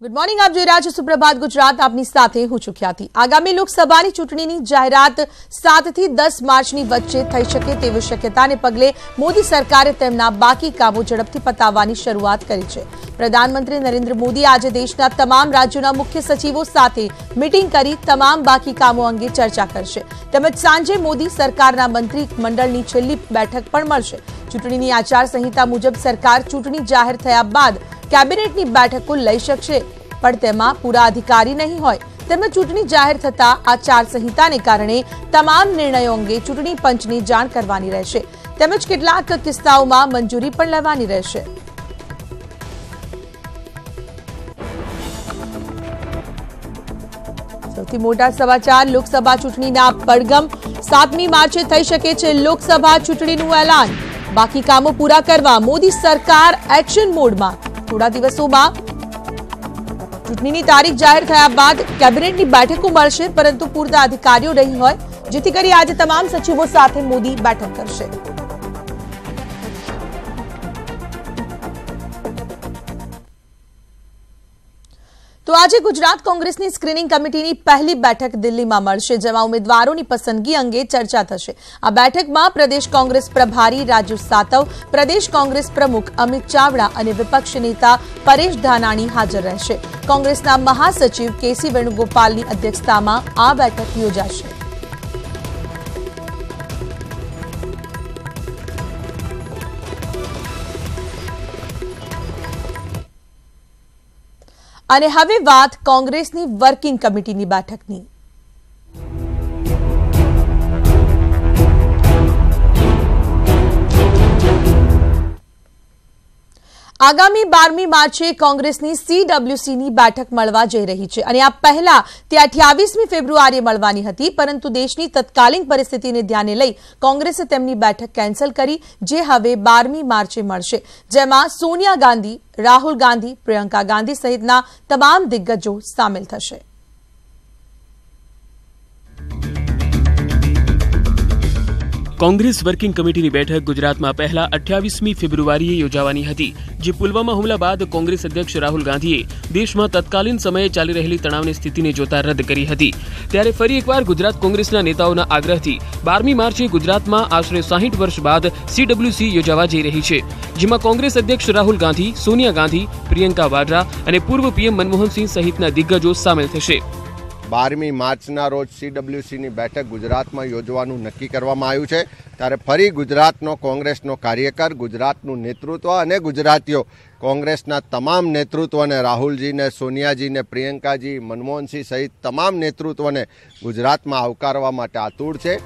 Good morning, આપ જોઈ રહ્યા છો સુપ્રભાત ગુજરાત. આપની સાથે હું છું ખ્યાતિ. આગામી લોકસભાની ચૂંટણીની જાહેરાત 7 થી 10 માર્ચની વચ્ચે થઈ શકે તેવી શક્યતાને પગલે મોદી સરકારે તેમના બાકી કામો ઝડપથી પતાવવાની શરૂઆત કરી છે. પ્રધાનમંત્રી નરેન્દ્ર મોદી આજે દેશના તમામ રાજ્યોના મુખ્ય સચિવો સાથે મીટિંગ કરી તમામ બાકી કામો અંગે ચર્ચા કરશે. તેમજ સાંજે મોદી સરકારના મંત્રી મંડળની છેલ્લી બેઠક પણ મળશે. ચૂંટણીની આચારસંહિતા મુજબ સરકાર ચૂંટણી જાહેર થયા બાદ કેબિનેટની બેઠકો લઈ શકશે, પણ તેમાં પૂરા અધિકારી નહીં હોય. તેમજ ચૂંટણી જાહેર થતા આચારસંહિતાને કારણે તમામ નિર્ણયો અંગે ચૂંટણી પંચને જાણ કરવાની રહેશે. તેમજ કેટલાક કિસ્સાઓમાં મંજૂરી પણ લેવાની રહેશે. સૌથી મોટા સમાચાર લોકસભા ચૂંટણીના પડઘમ. 7મી માર્ચે થઈ શકે છે લોકસભા ચૂંટણીનું એલાન. બાકી કામો પૂરા કરવા મોદી સરકાર એક્શન મોડમાં. થોડા દિવસોમાં ચૂંટણીની તારીખ જાહેર થયા બાદ કેબિનેટની બેઠકો મળશે, પરંતુ પૂરતા અધિકારીઓ નહીં હોય, જેથી કરી આજે તમામ સચિવો સાથે મોદી બેઠક કરશે. તો આજે ગુજરાત કોંગ્રેસની સ્ક્રીનિંગ કમિટીની પહેલી બેઠક દિલ્હીમાં મળશે, જેમાં ઉમેદવારોની પસંદગી અંગે ચર્ચા થશે. આ બેઠકમાં પ્રદેશ કોંગ્રેસ પ્રભારી રાજુ સાતવ, પ્રદેશ કોંગ્રેસ પ્રમુખ અમિત ચાવડા અને વિપક્ષ નેતા પરેશ ધાનાણી હાજર રહેશે. કોંગ્રેસના મહાસચિવ કેસી વેણુગોપાલની અધ્યક્ષતામાં આ બેઠક યોજાશે. અને હવે વાત કોંગ્રેસની વર્કિંગ કમિટીની બેઠકની. આગામી 12મી માર્ચે કોંગ્રેસની CWCની બેઠક મળવા જઈ રહી છે અને આ પહેલા તે 28મી ફેબ્રુઆરીએ મળવાની હતી, પરંતુ દેશની તત્કાલીન પરિસ્થિતિને ધ્યાને લઈ કોંગ્રેસે તેમની બેઠક કેન્સલ કરી, જે હવે 12મી માર્ચે મળશે, જેમાં સોનિયા ગાંધી, રાહુલ ગાંધી, પ્રિયંકા ગાંધી સહિતના તમામ દિગ્ગજો સામેલ થશે. કોંગ્રેસ વર્કિંગ કમિટીની બેઠક ગુજરાતમાં પહેલા 28મી ફેબ્રુઆરીએ યોજાવાની હતી, જે પુલવામા હુમલા બાદ કોંગ્રેસ અધ્યક્ષ રાહુલ ગાંધીએ દેશમાં તત્કાલીન સમયે ચાલી રહેલી તણાવની સ્થિતિને જોતા રદ કરી હતી. ત્યારે ફરી એકવાર ગુજરાત કોંગ્રેસના નેતાઓના આગ્રહથી 12મી માર્ચે ગુજરાતમાં આશરે 60 વર્ષ બાદ CWC યોજાવા જઈ રહી છે, જેમાં કોંગ્રેસ અધ્યક્ષ રાહુલ ગાંધી, સોનિયા ગાંધી, પ્રિયંકા વાડ્રા અને પૂર્વ PM મનમોહનસિંહ સહિતના દિગ્ગજો સામેલ થશે. 12મી માર્ચના રોજ CWCની બેઠક ગુજરાતમાં યોજવાનું નક્કી કરવામાં આવ્યું છે. ત્યારે ફરી ગુજરાતનો કોંગ્રેસનો કાર્યકર, ગુજરાતનું નેતૃત્વ અને ગુજરાતીઓ કોંગ્રેસના તમામ નેતૃત્વને, રાહુલજીને, સોનિયાજીને, પ્રિયંકાજી, મનમોહનસિંહ સહિત તમામ નેતૃત્વને ગુજરાતમાં આવકારવા માટે આતુર છે.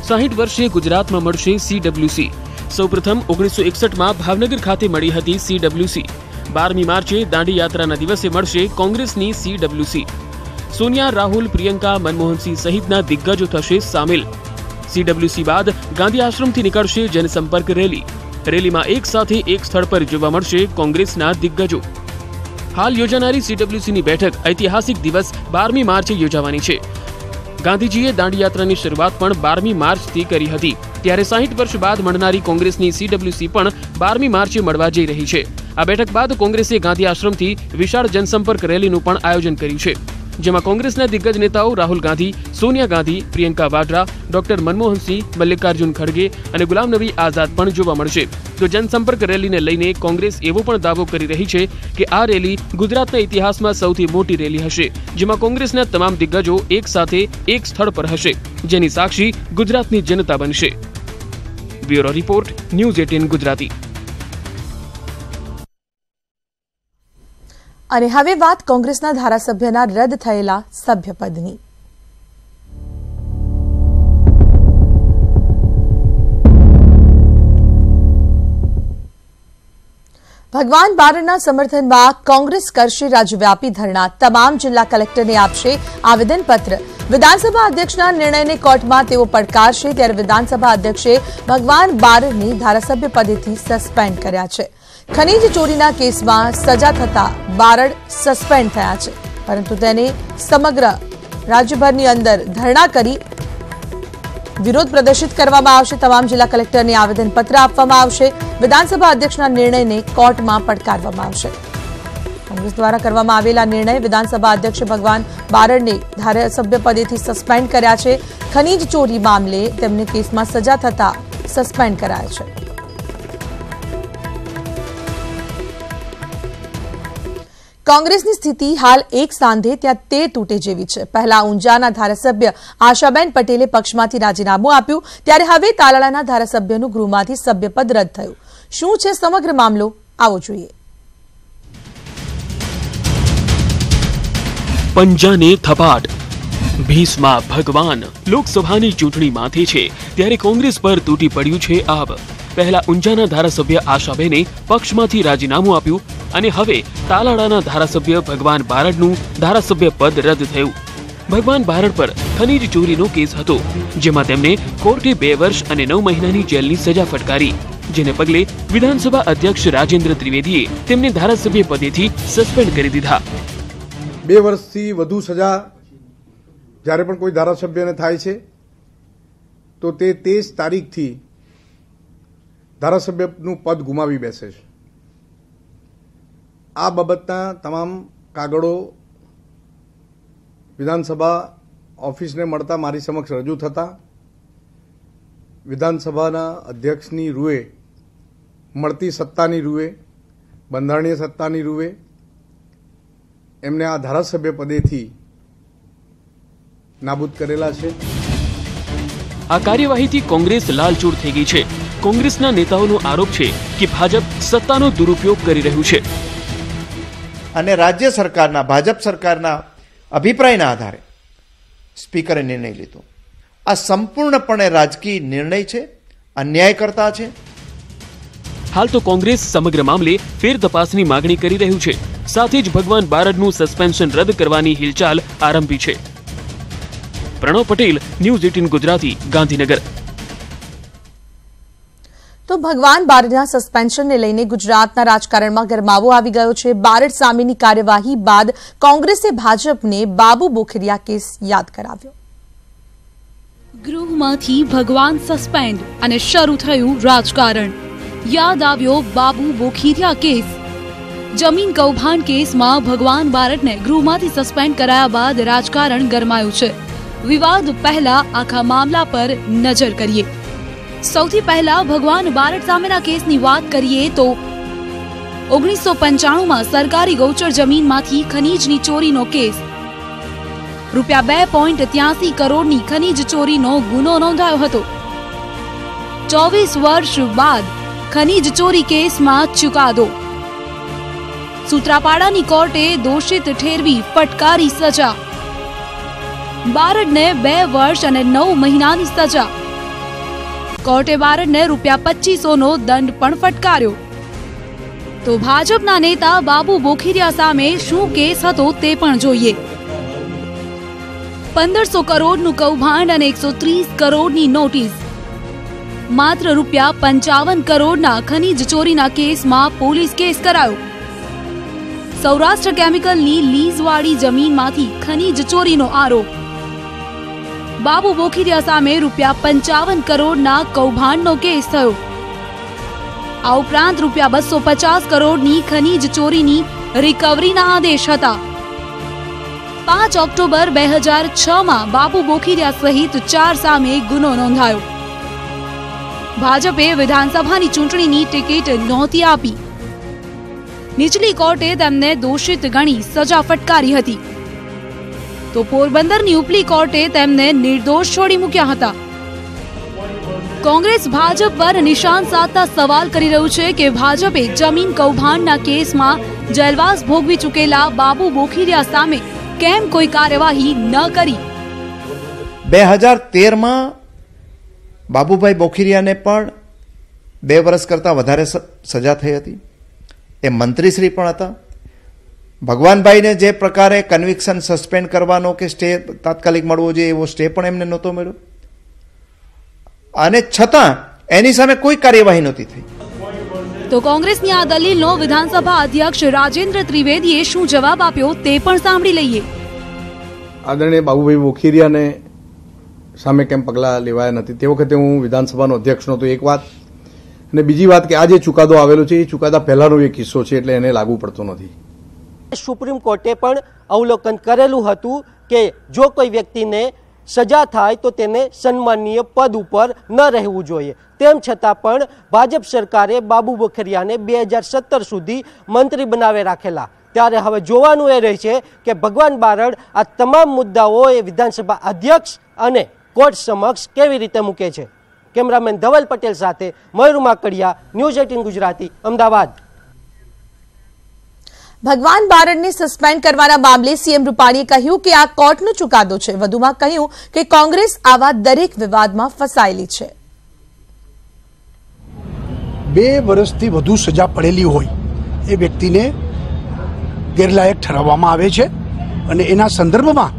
60 વર્ષે ગુજરાતમાં મળશે CWC. સૌપ્રથમ 1961માં ભાવનગર ખાતે મળી હતી CWC. 12મી માર્ચે દાંડી યાત્રાના દિવસે મળશે કોંગ્રેસની CWC. સોનિયા, રાહુલ, પ્રિયંકા, મનમોહનસિંહ સહિતના દિગ્ગજો થશે સામેલ. CWC બાદ ગાંધી આશ્રમથી નીકળશે જનસંપર્ક રેલી. રેલીમાં એક સાથે એક સ્થળ પર જોવા મળશે કોંગ્રેસના દિગ્ગજો. હાલ યોજાનારી CWCની બેઠક ઐતિહાસિક દિવસ 12મી માર્ચે યોજાવાની છે. ગાંધીજીએ દાંડી યાત્રાની શરૂઆત પણ 12મી માર્ચથી કરી હતી. ત્યારે 60 વર્ષ બાદ મળનારી કોંગ્રેસની CWC પણ 12મી માર્ચે મળવા જઈ રહી છે. આ બેઠક બાદ કોંગ્રેસે ગાંધી આશ્રમથી વિશાળ જનસંપર્ક રેલીનું પણ આયોજન કર્યું છે, જેમાં કોંગ્રેસના દિગ્ગજ નેતાઓ રાહુલ ગાંધી, સોનિયા ગાંધી, પ્રિયંકા વાડ્રા, ડોક્ટર મનમોહનસિંહ, મલ્લિકાર્જુન ખડગે અને ગુલામ નબી આઝાદ પણ જોવા મળશે. તો જનસંપર્ક રેલીને લઈને કોંગ્રેસ એવો પણ દાવો કરી રહી છે કે આ રેલી ગુજરાતના ઇતિહાસમાં સૌથી મોટી રેલી હશે, જેમાં કોંગ્રેસના તમામ દિગ્ગજો એક સાથે એક સ્થળ પર હશે, જેની સાક્ષી ગુજરાતની જનતા બનશે. Bureau report, news 18 Gujarati. અને હવે વાત કોંગ્રેસના ધારાસભ્યના રદ થયેલા સભ્યપદની. ભગવાન બારડના સમર્થનમાં કોંગ્રેસ કરશે રાજ્યવ્યાપી ધરણા. તમામ જિલ્લા કલેક્ટરને આપશે આવેદનપત્ર. વિધાનસભા અધ્યક્ષના નિર્ણયને કોર્ટમાં તેઓ પડકારશે. ત્યારે વિધાનસભા અધ્યક્ષે ભગવાન બારડને ધારાસભ્ય પદેથી સસ્પેન્ડ કર્યા છે. ખનીજ ચોરીના કેસમાં સજા થતા બારડ સસ્પેન્ડ થયા છે, પરંતુ તેને સમગ્ર રાજ્યભરની અંદર ધરણા કરી વિરોધ પ્રદર્શિત કરવામાં આવશે. તમામ જિલ્લા કલેક્ટરને આવેદનપત્ર આપવામાં આવશે. વિધાનસભા અધ્યક્ષના નિર્ણયને કોર્ટમાં પડકારવામાં આવશે. કોંગ્રેસ દ્વારા કરવામાં આવેલા નિર્ણય વિધાનસભા અધ્યક્ષ ભગવાન બારડને ધારાસભ્ય પદેથી સસ્પેન્ડ કર્યા છે. ખનીજ ચોરી મામલે તેમને કેસમાં સજા થતા સસ્પેન્ડ કરાયા છે. કોંગ્રેસની સ્થિતિ હાલ એક સાંધે ત્યાં 13 તૂટે જેવી છે. પહેલા ઊંઝાના ધારાસભ્ય આશાબેન પટેલે પક્ષમાંથી રાજીનામું આપ્યું, ત્યારે હવે તાલાળાના ધારાસભ્યનું ગૃહમાંથી સભ્યપદ રદ થયું. શું છે સમગ્ર મામલો, આવો જોઈએ. પંજાને થપાટ, ભીસમાં ભગવાન. લોકસભાની ચૂંટણી માથે છે ત્યારે કોંગ્રેસ પર તૂટી પડ્યું છે આબ. પહેલા ઊંઝાના ધારાસભ્ય આશાબેને પક્ષમાંથી રાજીનામું આપ્યું અને હવે તાલાળાના ધારાસભ્ય ભગવાન બારડનું ધારાસભ્ય પદ રદ થયું. ભગવાન બારડ પર ખનીજ ચોરીનો કેસ હતો, જેમાં તેમને કોર્ટે 2 વર્ષ અને 9 મહિનાની જેલની સજા ફટકારી, જેને પગલે વિધાનસભા અધ્યક્ષ રાજેન્દ્ર ત્રિવેદીએ તેમને ધારાસભ્ય પદેથી સસ્પેન્ડ કરી દીધા. 2 વર્ષથી વધુ સજા જ્યારે પણ કોઈ ધારાસભ્યને થાય છે તો તે 23 તારીખથી ધારાસભ્યનું પદ ગુમાવી બેસે છે. આ બાબતના તમામ કાગળો વિધાનસભા ઓફિસને મળતા મારી સમક્ષ રજૂ થતા વિધાનસભાના અધ્યક્ષની રૂએ મળતી સત્તાની રૂએ, બંધારણીય સત્તાની રૂએ એમને આ ધારાસભ્ય પદેથી નાબૂદ કરેલા છે. આ કાર્યવાહીથી કોંગ્રેસ લાલચૂર થઈ ગઈ છે. કોંગ્રેસના નેતાઓનો આરોપ છે કે ભાજપ સત્તાનો દુરુપયોગ કરી રહ્યું છે અને રાજ્ય સરકારના, ભાજપ સરકારના અભિપ્રાયના આધારે સ્પીકરે નિર્ણય લીધો. આ સંપૂર્ણપણે રાજકીય નિર્ણય છે, અન્યાયકર્તા છે. હાલ તો કોંગ્રેસ સમગ્ર મામલે ફેર તપાસની માગણી કરી રહ્યું છે. સાથે જ ભગવાન બારડનું સસ્પેન્શન રદ કરવાની હિલચાલ આરંભી છે. પ્રણવ પટેલ, ન્યૂઝ 18 ગુજરાતી, ગાંધીનગર. તો ભગવાન બારડના સસ્પેન્શનને લઈને ગુજરાતના રાજકારણમાં ગરમાવો આવી ગયો છે. બારડ સામેની કાર્યવાહી બાદ કોંગ્રેસે ભાજપને બાબુ બોખીરિયા કેસ યાદ કરાવ્યો. ગૃહમાંથી ભગવાન સસ્પેન્ડ અને શરૂ થયું રાજકારણ. યાદ આવ્યો બાબુ બોખીરિયા કેસ. જમીન કૌભાંડ કેસમાં ભગવાન બારડને ગૃહમાંથી સસ્પેન્ડ કરાયા બાદ રાજકારણ ગરમાયું છે. વિવાદ પહેલા આખા મામલા પર નજર કરીએ. સૌથી પહેલા ભગવાન બારડ સામેના કેસની વાત કરીએ તો 1995માં સરકારી ગૌચર જમીનમાંથી ખનીજની ચોરીનો કેસ. રૂપિયા 2.83 કરોડની ખનીજ ચોરીનો ગુનો નોંધાયો હતો. 24 વર્ષ બાદ ખનીજ ચોરી કેસમાં ચુકાદો. સૂત્રાપાડાની કોર્ટે દોષિત ઠેરવી ફટકારી સજા. બારડને 2 વર્ષ અને 9 મહિનાની સજા. કોર્ટે બારડને રૂપિયા 2500નો દંડ પણ ફટકાર્યો. તો ભાજપના નેતા બાબુ બોખીરિયા સામે શું કેસ હતો તે પણ જોઈએ. 1500 કરોડનું કૌભાંડ અને 130 કરોડની નોટિસ. માત્ર રૂપિયા 55 કરોડના ખનીજ ચોરીના કેસમાં પોલીસ કેસ કરાયો. સૌરાષ્ટ્ર કેમિકલની લીઝવાળી જમીનમાંથી ખનીજ ચોરીનો આરોપ. બાબુ બોખીરિયા સામે રૂપિયા 55 કરોડના કૌભાંડનો કેસ થયો. આ ઉપરાંત રૂપિયા 250 કરોડની ખનીજ ચોરીની રિકવરીના આદેશ હતા. 5 ઓક્ટોબર 2006માં બાબુ બોખીરિયા સહિત 4 સામે ગુનો નોંધાયો. ભાજપે વિધાનસભાની ચૂંટણીની ટિકિટ નહોતી આપી. નીચલી કોર્ટે તેમને દોષિત ગણી સજા ફટકારી હતી. તો પોરબંદરની ઉપલી કોર્ટે તેમને નિર્દોષ છોડી મૂક્યા હતા. કોંગ્રેસ ભાજપ પર નિશાન સાધતા સવાલ કરી રહ્યું છે કે ભાજપે જમીન કૌભાંડના કેસમાં જેલવાસ ભોગવી ચૂકેલા બાબુ બોખીરિયા સામે કેમ કોઈ કાર્યવાહી ન કરી. 2013માં બાબુભાઈ બોખીરિયાને પણ 2 વર્ષ કરતાં વધારે સજા થઈ હતી. એ મંત્રીશ્રી પણ હતા. ભગવાનભાઈને જે પ્રકારે કન્વિક્શન સસ્પેન્ડ કરવાનો કે સ્ટે તાત્કાલિક મળવો જોઈએ એવો સ્ટે પણ એમને નહોતો મળ્યો અને છતાં એની સામે કોઈ કાર્યવાહી નહોતી થઈ. તો કોંગ્રેસની આ દલીલનો વિધાનસભા અધ્યક્ષ રાજેન્દ્ર ત્રિવેદીએ શું જવાબ આપ્યો તે પણ સાંભળી લઈએ. આદરણીય બાબુભાઈ બોખીરિયાને સામે કેમ પગલાં લેવાયા નથી તે વખતે હું વિધાનસભાનો અધ્યક્ષ નહોતો, એક વાત. અને બીજી વાત કે આ જે ચુકાદો આવેલો છે એ ચુકાદા પહેલાનો એક કિસ્સો છે એટલે એને લાગુ પડતો નથી. સુપ્રીમ કોર્ટે પણ અવલોકન કરેલું હતું કે જો કોઈ વ્યક્તિને સજા થાય તો તેને સન્માનીય પદ ઉપર ન રહેવું જોઈએ. તેમ છતાં પણ ભાજપ સરકારે બાબુ બોખરિયાને 2017 સુધી મંત્રી બનાવી રાખેલા. ત્યારે હવે જોવાનું એ રહે છે કે ભગવાન બારડ આ તમામ મુદ્દાઓ એ વિધાનસભા અધ્યક્ષ અને કોર્ટ સમક્ષ કેવી રીતે મૂકે છે. કેમેરામેન ધવલ પટેલ સાથે મયુર માકડિયા, ન્યૂઝ 18 ગુજરાતી, અમદાવાદ. ભગવાન બારડને સસ્પેન્ડ કરવાના મામલે સીએમ રૂપાણીએ કહ્યું કે આ કોર્ટનો ચુકાદો છે. વધુમાં કહ્યું કે કોંગ્રેસ આવા દરેક વિવાદમાં ફસાયેલી છે. 2 વર્ષથી વધુ સજા પડેલી હોય એ વ્યક્તિને ગેરલાયક ઠરાવવામાં આવે છે અને એના સંદર્ભમાં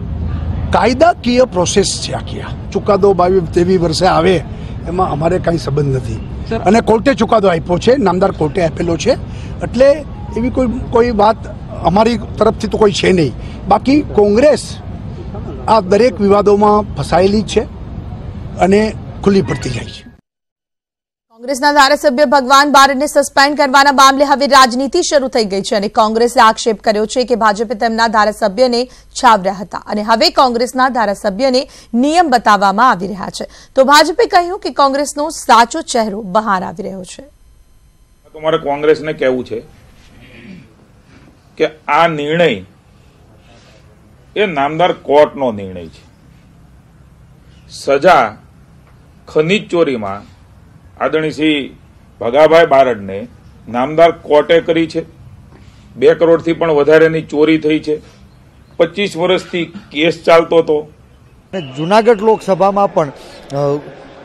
કાયદાકીય પ્રોસેસ છે. આખી ચુકાદો 22 વર્ષે આવે એમાં અમારે કાંઈ સંબંધ નથી અને કોર્ટે ચુકાદો આપ્યો છે, નામદાર કોર્ટે આપેલો છે. એટલે એવી કોઈ વાત અમારી તરફથી તો કોઈ છે નહીં. બાકી કોંગ્રેસ આ દરેક વિવાદોમાં ફસાયેલી છે અને ખુલ્લી પડતી જાય છે. કોંગ્રેસના ધારાસભ્ય ભગવાન બારડને સસ્પેન્ડ કરવાના મામલે હવે રાજનીતિ શરૂ થઈ ગઈ છે અને કોંગ્રેસે આક્ષેપ કર્યો છે કે ભાજપે તેમના ધારાસભ્યને છાવર્યા હતા અને હવે કોંગ્રેસના ધારાસભ્યને નિયમ બતાવવામાં આવી રહ્યા છે. તો ભાજપે કહ્યું કે કોંગ્રેસનો સાચો ચહેરો બહાર આવી રહ્યો છે. તમારે કોંગ્રેસને કહેવું છે કે આ નિર્ણય એ નામદાર કોર્ટનો નિર્ણય છે. સજા ખનીજ ચોરીમાં આદરણીય શ્રી ભગાભાઈ બારડને નામદાર કોર્ટે કરી છે. 2 કરોડથી પણ વધારેની ચોરી થઈ છે. 25 વર્ષથી કેસ ચાલતો હતો. જુનાગઢ લોકસભામાં પણ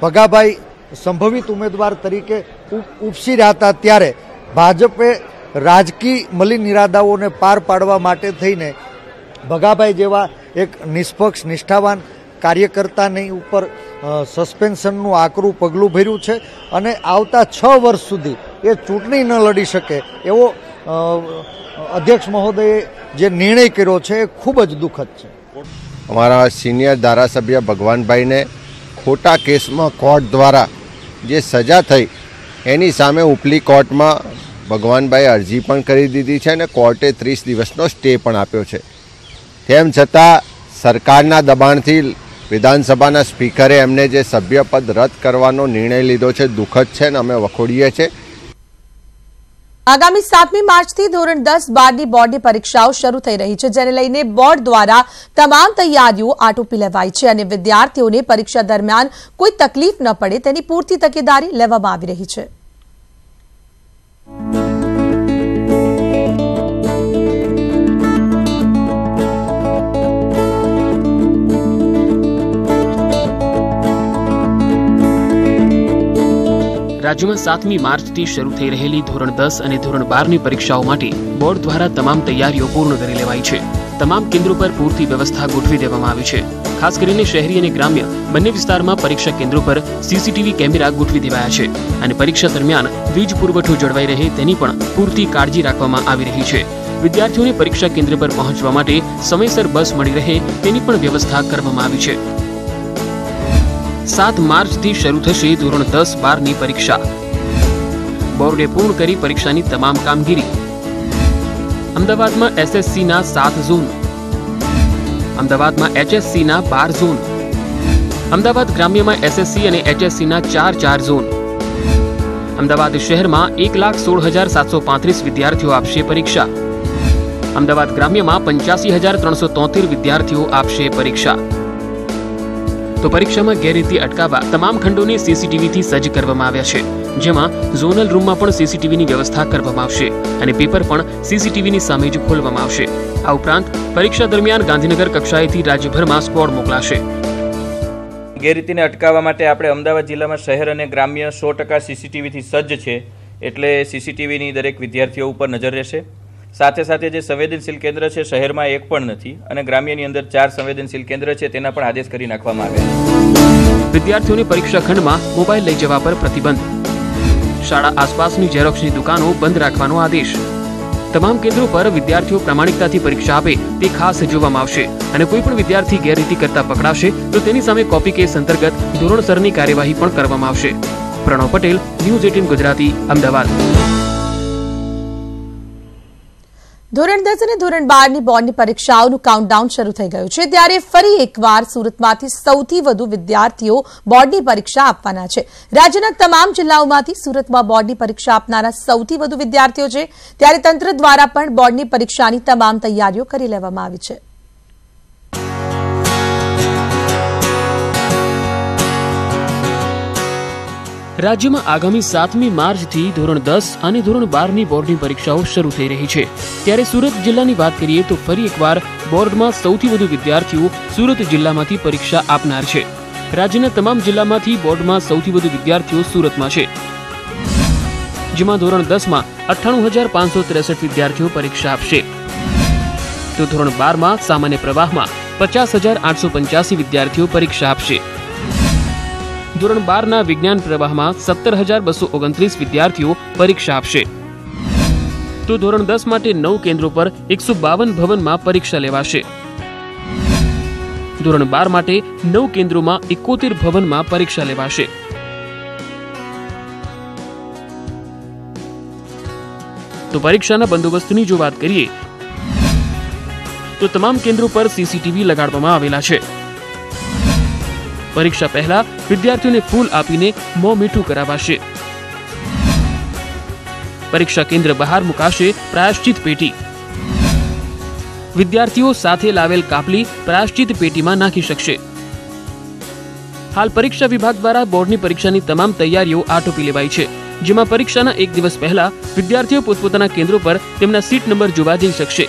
ભગાભાઈ સંભવિત ઉમેદવાર તરીકે ઉપસી રહ્યા હતા ત્યારે ભાજપે રાજકીય મલિન ઇરાદાઓને પાર પાડવા માટે થઈને ભગાભાઈ જેવા એક નિષ્પક્ષ નિષ્ઠાવાન કાર્યકર્તાની ઉપર સસ્પેન્શનનું આકરું પગલું ભર્યું છે અને આવતા 6 વર્ષ સુધી એ ચૂંટણી ન લડી શકે એવો અધ્યક્ષ મહોદયે જે નિર્ણય કર્યો છે એ ખૂબ જ દુઃખદ છે. અમારા સિનિયર ધારાસભ્ય ભગવાનભાઈને ખોટા કેસમાં કોર્ટ દ્વારા જે સજા થઈ એની સામે ઉપલી કોર્ટમાં ભગવાનભાઈ અરજી પણ કરી દીધી છે અને કોર્ટે 30 દિવસનો સ્ટે પણ આપ્યો છે. તેમ છતાં સરકારના દબાણથી વિધાનસભાના સ્પીકરે એમને જે સભ્યપદ રદ કરવાનો નિર્ણય લીધો છે દુઃખદ છે અને અમે વખોડીએ છીએ. આગામી 7મી માર્ચથી ધોરણ 10-12ની બોર્ડની પરીક્ષાઓ શરૂ થઈ રહી છે, જેને લઈને બોર્ડ દ્વારા તમામ તૈયારીઓ આટોપી લેવાઈ છે અને વિદ્યાર્થીઓને પરીક્ષા દરમિયાન કોઈ તકલીફ ન પડે તેની પૂરતી તકેદારી લેવામાં આવી રહી છે. રાજ્યમાં 7મી માર્ચથી શરૂ થઈ રહેલી ધોરણ 10 અને ધોરણ 12ની પરીક્ષાઓ માટે બોર્ડ દ્વારા તમામ તૈયારીઓ પૂર્ણ કરી લેવાઈ છે. તમામ કેન્દ્રો પર પૂરતી વ્યવસ્થા ગોઠવી દેવામાં આવી છે. ખાસ કરીને શહેરી અને ગ્રામ્ય બંને વિસ્તારમાં પરીક્ષા કેન્દ્રો પર સીસીટીવી કેમેરા ગોઠવી દેવાયા છે અને પરીક્ષા દરમિયાન વીજ પુરવઠો જળવાઈ રહે તેની પણ પૂરતી કાળજી રાખવામાં આવી રહી છે. વિદ્યાર્થીઓને પરીક્ષા કેન્દ્ર પર પહોંચવા માટે સમયસર બસ મળી રહે તેની પણ વ્યવસ્થા કરવામાં આવી છે. 7 માર્ચથી શરૂ થશે ધોરણ 10-12ની પરીક્ષા. બોર્ડે પૂર્ણ કરી પરીક્ષાની તમામ કામગીરી. અમદાવાદમાં એસએસસીના 7 ઝોન, અમદાવાદમાં એચએસસીના 12 ઝોન, અમદાવાદ ગ્રામ્યમાં એસએસસી અને એચએસસીના 4 ઝોન. અમદાવાદ શહેરમાં 1,16,735 વિદ્યાર્થીઓ આપશે પરીક્ષા. અમદાવાદ ગ્રામ્યમાં 85,373 વિદ્યાર્થીઓ આપશે પરીક્ષા. તો પરીક્ષામાં ગેરરીતિ અટકાવવા તમામ ખંડોને સીસીટીવીથી સજ્જ કરવામાં આવ્યા છે, જેમાં ઝોનલ રૂમમાં પણ સીસીટીવીની વ્યવસ્થા કરવામાં આવશે અને પેપર પણ સીસીટીવીની સામે જ ખોલવામાં આવશે. આ ઉપરાંત પરીક્ષા દરમિયાન ગાંધીનગર કક્ષાએથી રાજ્યભરમાં સ્ક્વોડ મોકલાશે. ગેરરીતિને અટકાવવા માટે આપણે અમદાવાદ જિલ્લામાં શહેર અને ગ્રામ્ય 100% સીસીટીવીથી સજ્જ છે, એટલે સીસીટીવીની દરેક વિદ્યાર્થીઓ ઉપર નજર રહેશે. સાથે સાથે જે સંવેદનશીલ કેન્દ્ર છે શહેરમાં એક પણ નથી અને ગ્રામ્યની અંદર 4 સંવેદનશીલ કેન્દ્ર છે તેના પણ આદેશ કરી નાખવામાં આવ્યા. વિદ્યાર્થીઓને પરીક્ષા ખંડમાં મોબાઈલ લઈ જવા પર પ્રતિબંધ. શાળા આસપાસની ઝેરોક્સની દુકાનો બંધ રાખવાનો આદેશ. તમામ કેન્દ્રો પર વિદ્યાર્થીઓ પ્રામાણિકતાથી પરીક્ષા આપે તે ખાસ જોવામાં આવશે અને કોઈ પણ વિદ્યાર્થી ગેરરીતિ કરતા પકડાશે તો તેની સામે કોપી કેસ અંતર્ગત ધોરણસરની કાર્યવાહી પણ કરવામાં આવશે. પ્રણવ પટેલ, ન્યૂઝ 18 ગુજરાતી, અમદાવાદ. ધોરણ 10 અને ધોરણ 12ની બોર્ડની પરીક્ષાઓનું કાઉન્ટડાઉન શરૂ થઈ ગયું છે ત્યારે ફરી એકવાર સુરતમાંથી સૌથી વધુ વિદ્યાર્થીઓ બોર્ડની પરીક્ષા આપવાના છે। રાજ્યના તમામ જિલ્લાઓમાંથી સુરતમાં બોર્ડની પરીક્ષા આપનારા સૌથી વધુ વિદ્યાર્થીઓ છે ત્યારે તંત્ર દ્વારા પણ બોર્ડની પરીક્ષાની તમામ તૈયારીઓ કરી લેવામાં આવી છે। રાજ્યમાં આગામી 7મી માર્ચથી ધોરણ 10 અને ધોરણ 12ની બોર્ડની પરીક્ષાઓ શરૂ થઈ રહી છે ત્યારે સુરત જિલ્લાની વાત કરીએ તો ફરી એકવાર બોર્ડમાં સૌથી વધુ વિદ્યાર્થીઓ સુરત જિલ્લામાંથી પરીક્ષા આપનાર છે। રાજ્યના તમામ જિલ્લામાંથી બોર્ડમાં સૌથી વધુ વિદ્યાર્થીઓ સુરતમાં છે, જેમાં ધોરણ 10માં 98,563 વિદ્યાર્થીઓ પરીક્ષા આપશે તો ધોરણ 12માં સામાન્ય પ્રવાહમાં 50,885 વિદ્યાર્થીઓ પરીક્ષા આપશે। ધોરણ 12ના વિજ્ઞાન પ્રવાહમાં 17,229 વિદ્યાર્થીઓ પરીક્ષા આપશે તો ધોરણ 10 માટે 9 કેન્દ્રો પર 152 ભવનમાં પરીક્ષા લેવાશે। ધોરણ 12 માટે 9 કેન્દ્રોમાં 71 ભવનમાં પરીક્ષા લેવાશે। તો પરીક્ષાના બંદોબસ્તની જો વાત કરીએ તો તમામ કેન્દ્રો પર સીસીટીવી લગાડવામાં આવેલા છે। પરીક્ષા પહેલા વિદ્યાર્થીઓને ફૂલ આપીને મોં મીઠું કરાવાશે। પરીક્ષા કેન્દ્ર બહાર મુકાશે પ્રાયશ્ચિત પેટી। વિદ્યાર્થીઓ સાથે લાવેલ કાપલી પ્રાયશ્ચિત પેટીમાં નાખી શકશે। હાલ પરીક્ષા વિભાગ દ્વારા બોર્ડની પરીક્ષાની તમામ તૈયારીઓ આટોપી લેવાઈ છે, જેમાં પરીક્ષાના એક દિવસ પહેલા વિદ્યાર્થીઓ પોતપોતાના કેન્દ્રો પર તેમના સીટ નંબર જોવા જઈ શકશે।